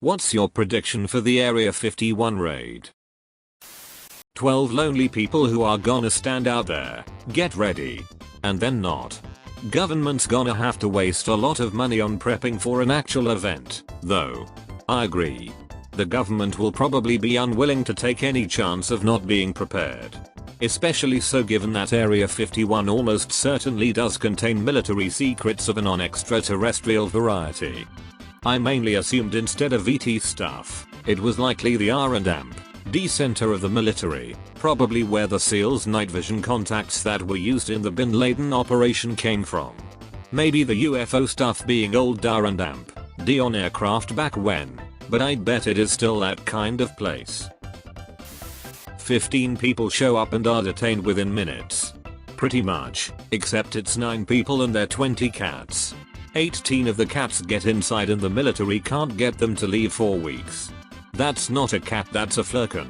What's your prediction for the Area 51 raid? 12 lonely people who are gonna stand out there. Get ready. And then not. Government's gonna have to waste a lot of money on prepping for an actual event, though. I agree. The government will probably be unwilling to take any chance of not being prepared. Especially so given that Area 51 almost certainly does contain military secrets of a non-extraterrestrial variety. I mainly assumed instead of ET stuff, it was likely the R&D center of the military, probably where the SEALs night vision contacts that were used in the Bin Laden operation came from. Maybe the UFO stuff being old R&D on aircraft back when, but I bet it is still that kind of place. 15 people show up and are detained within minutes. Pretty much, except it's 9 people and their 20 cats. 18 of the cats get inside and the military can't get them to leave for weeks. That's not a cat, that's a flurkin.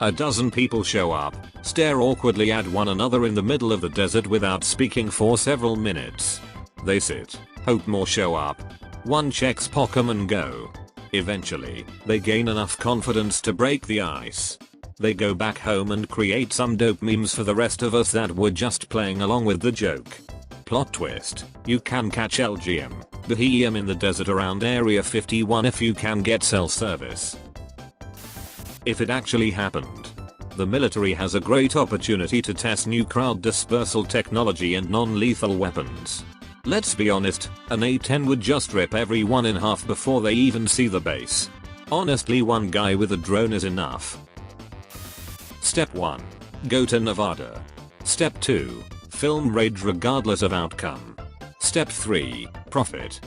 A dozen people show up, stare awkwardly at one another in the middle of the desert without speaking for several minutes. They sit, hope more show up. One checks Pockham and go. Eventually, they gain enough confidence to break the ice. They go back home and create some dope memes for the rest of us that were just playing along with the joke. Plot twist, you can catch LGM, the helium in the desert around Area 51 if you can get cell service. If it actually happened, the military has a great opportunity to test new crowd dispersal technology and non-lethal weapons. Let's be honest, an A-10 would just rip everyone in half before they even see the base. Honestly, one guy with a drone is enough. Step 1. Go to Nevada. Step 2. Film raid regardless of outcome. Step 3. Profit.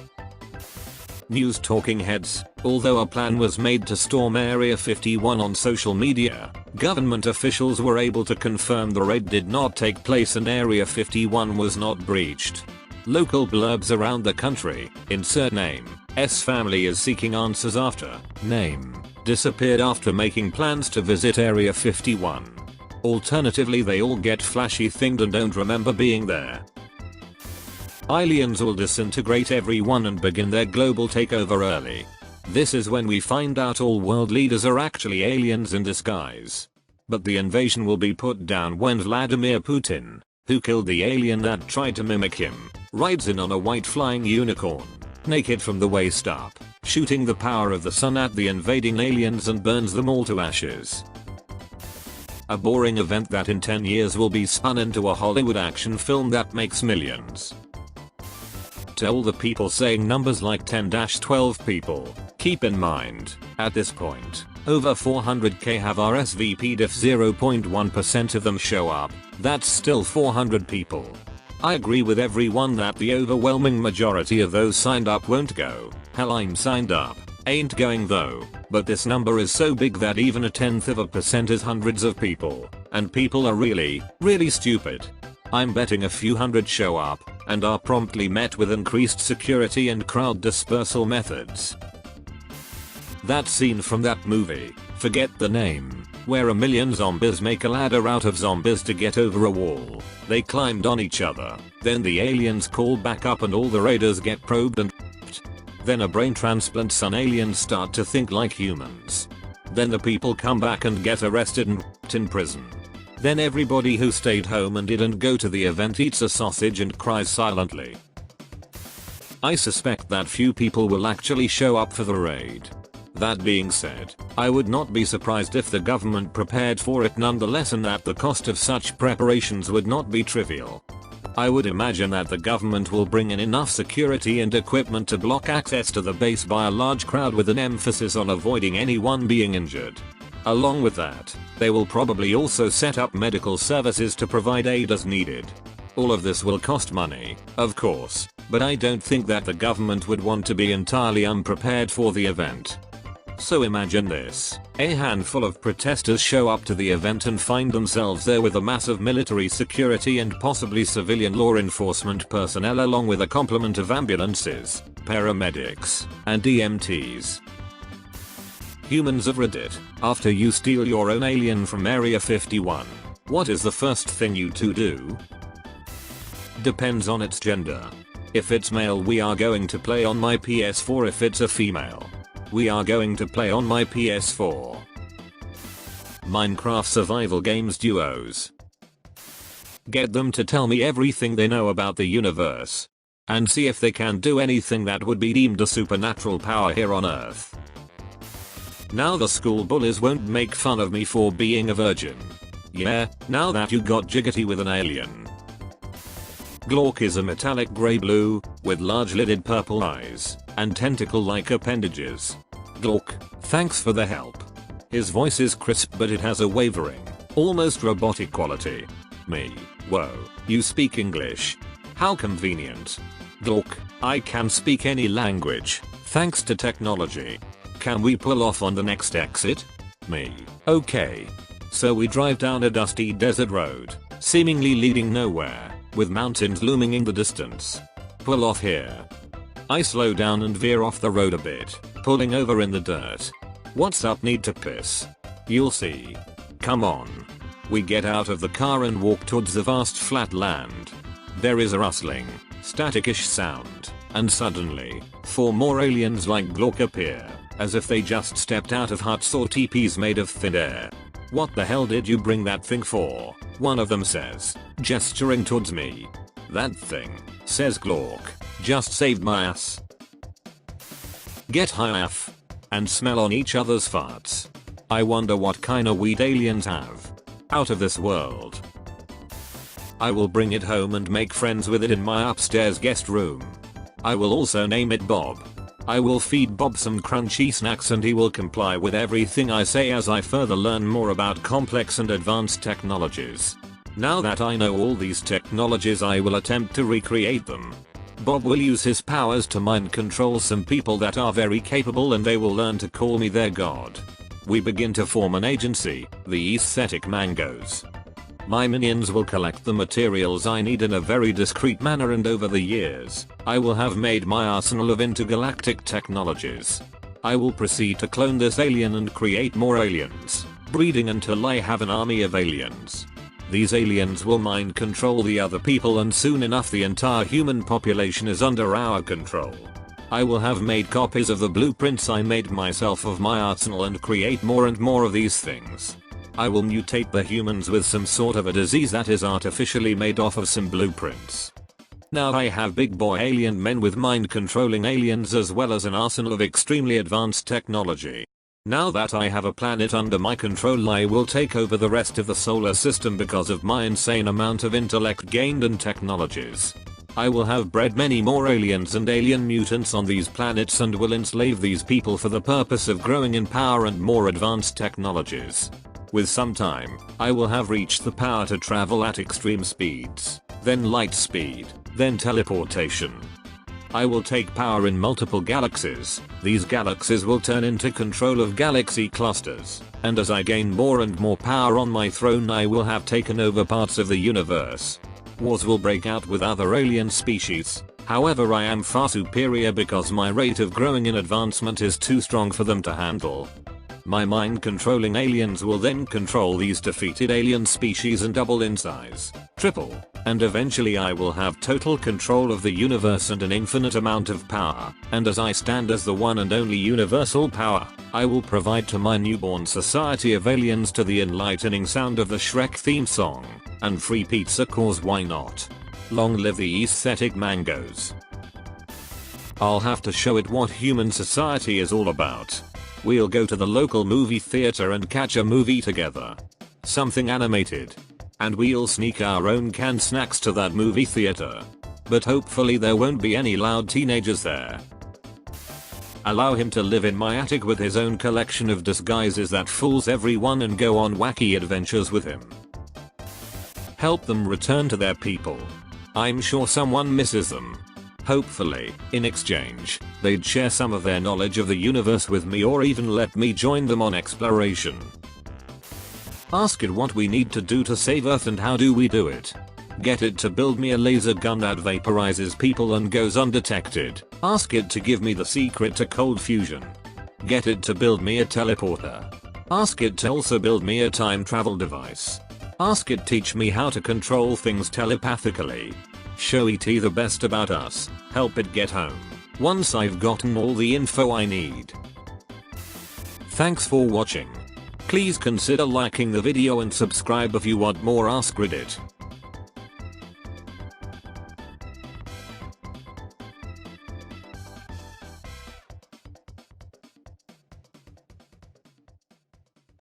News talking heads, although a plan was made to storm Area 51 on social media, government officials were able to confirm the raid did not take place and Area 51 was not breached. Local blurbs around the country, insert name, S family is seeking answers after, name, disappeared after making plans to visit Area 51. Alternatively, they all get flashy thinged and don't remember being there. Aliens will disintegrate everyone and begin their global takeover early. This is when we find out all world leaders are actually aliens in disguise. But the invasion will be put down when Vladimir Putin, who killed the alien that tried to mimic him, rides in on a white flying unicorn, naked from the waist up, shooting the power of the sun at the invading aliens and burns them all to ashes. A boring event that in 10 years will be spun into a Hollywood action film that makes millions. To all the people saying numbers like 10-12 people, keep in mind, at this point, over 400k have RSVP'd. If 0.1% of them show up, that's still 400 people. I agree with everyone that the overwhelming majority of those signed up won't go. Hell, I'm signed up. Ain't going though, but this number is so big that even 0.1% is hundreds of people, and people are really, really stupid. I'm betting a few hundred show up, and are promptly met with increased security and crowd dispersal methods. That scene from that movie, forget the name, where a million zombies make a ladder out of zombies to get over a wall. They climbed on each other, then the aliens call back up and all the raiders get probed and then a brain transplant, some aliens start to think like humans. Then the people come back and get arrested and in prison. Then everybody who stayed home and didn't go to the event eats a sausage and cries silently. I suspect that few people will actually show up for the raid. That being said, I would not be surprised if the government prepared for it nonetheless and that the cost of such preparations would not be trivial. I would imagine that the government will bring in enough security and equipment to block access to the base by a large crowd with an emphasis on avoiding anyone being injured. Along with that, they will probably also set up medical services to provide aid as needed. All of this will cost money, of course, but I don't think that the government would want to be entirely unprepared for the event. So imagine this, a handful of protesters show up to the event and find themselves there with a massive military security and possibly civilian law enforcement personnel along with a complement of ambulances, paramedics, and EMTs. Humans of Reddit, after you steal your own alien from Area 51, what is the first thing you two do? Depends on its gender. If it's male, we are going to play on my PS4. If it's a female, We are going to play on my PS4. Minecraft survival games duos. Get them to tell me everything they know about the universe. And see if they can do anything that would be deemed a supernatural power here on Earth. Now the school bullies won't make fun of me for being a virgin. Yeah, now that you got jiggity with an alien. Glork is a metallic grey blue, with large lidded purple eyes, and tentacle-like appendages. Glork, thanks for the help. His voice is crisp but it has a wavering, almost robotic quality. Me, whoa, you speak English. How convenient. Glork, I can speak any language, thanks to technology. Can we pull off on the next exit? Me, okay. So we drive down a dusty desert road, seemingly leading nowhere, with mountains looming in the distance. Pull off here. I slow down and veer off the road a bit, pulling over in the dirt. What's up, need to piss? You'll see. Come on. We get out of the car and walk towards the vast flat land. There is a rustling, static-ish sound, and suddenly, 4 more aliens like Glork appear, as if they just stepped out of huts or teepees made of thin air. What the hell did you bring that thing for? One of them says, gesturing towards me. That thing, says Glork, just saved my ass. Get high af. And smell on each other's farts. I wonder what kinda weed aliens have. Out of this world. I will bring it home and make friends with it in my upstairs guest room. I will also name it Bob. I will feed Bob some crunchy snacks and he will comply with everything I say as I further learn more about complex and advanced technologies. Now that I know all these technologies, I will attempt to recreate them. Bob will use his powers to mind control some people that are very capable and they will learn to call me their god. We begin to form an agency, the Aesthetic Mangoes. My minions will collect the materials I need in a very discreet manner, and over the years, I will have made my arsenal of intergalactic technologies. I will proceed to clone this alien and create more aliens, breeding until I have an army of aliens. These aliens will mind control the other people and soon enough the entire human population is under our control. I will have made copies of the blueprints I made myself of my arsenal and create more and more of these things. I will mutate the humans with some sort of a disease that is artificially made off of some blueprints. Now I have big boy alien men with mind controlling aliens as well as an arsenal of extremely advanced technology. Now that I have a planet under my control, I will take over the rest of the solar system because of my insane amount of intellect gained and technologies. I will have bred many more aliens and alien mutants on these planets and will enslave these people for the purpose of growing in power and more advanced technologies. With some time, I will have reached the power to travel at extreme speeds, then light speed, then teleportation. I will take power in multiple galaxies. These galaxies will turn into control of galaxy clusters, and as I gain more and more power on my throne, I will have taken over parts of the universe. Wars will break out with other alien species. However, I am far superior because my rate of growing in advancement is too strong for them to handle. My mind controlling aliens will then control these defeated alien species and double in size, triple, and eventually I will have total control of the universe and an infinite amount of power, and as I stand as the one and only universal power, I will provide to my newborn society of aliens to the enlightening sound of the Shrek theme song, and free pizza, cause why not? Long live the Aesthetic Mangoes. I'll have to show it what human society is all about. We'll go to the local movie theater and catch a movie together. Something animated. And we'll sneak our own canned snacks to that movie theater. But hopefully there won't be any loud teenagers there. Allow him to live in my attic with his own collection of disguises that fools everyone and go on wacky adventures with him. Help them return to their people. I'm sure someone misses them. Hopefully, in exchange, they'd share some of their knowledge of the universe with me or even let me join them on exploration. Ask it what we need to do to save Earth and how do we do it. Get it to build me a laser gun that vaporizes people and goes undetected. Ask it to give me the secret to cold fusion. Get it to build me a teleporter. Ask it to also build me a time travel device. Ask it teach me how to control things telepathically. Show ET the best about us, help it get home, once I've gotten all the info I need. Thanks for watching. Please consider liking the video and subscribe if you want more AskReddit.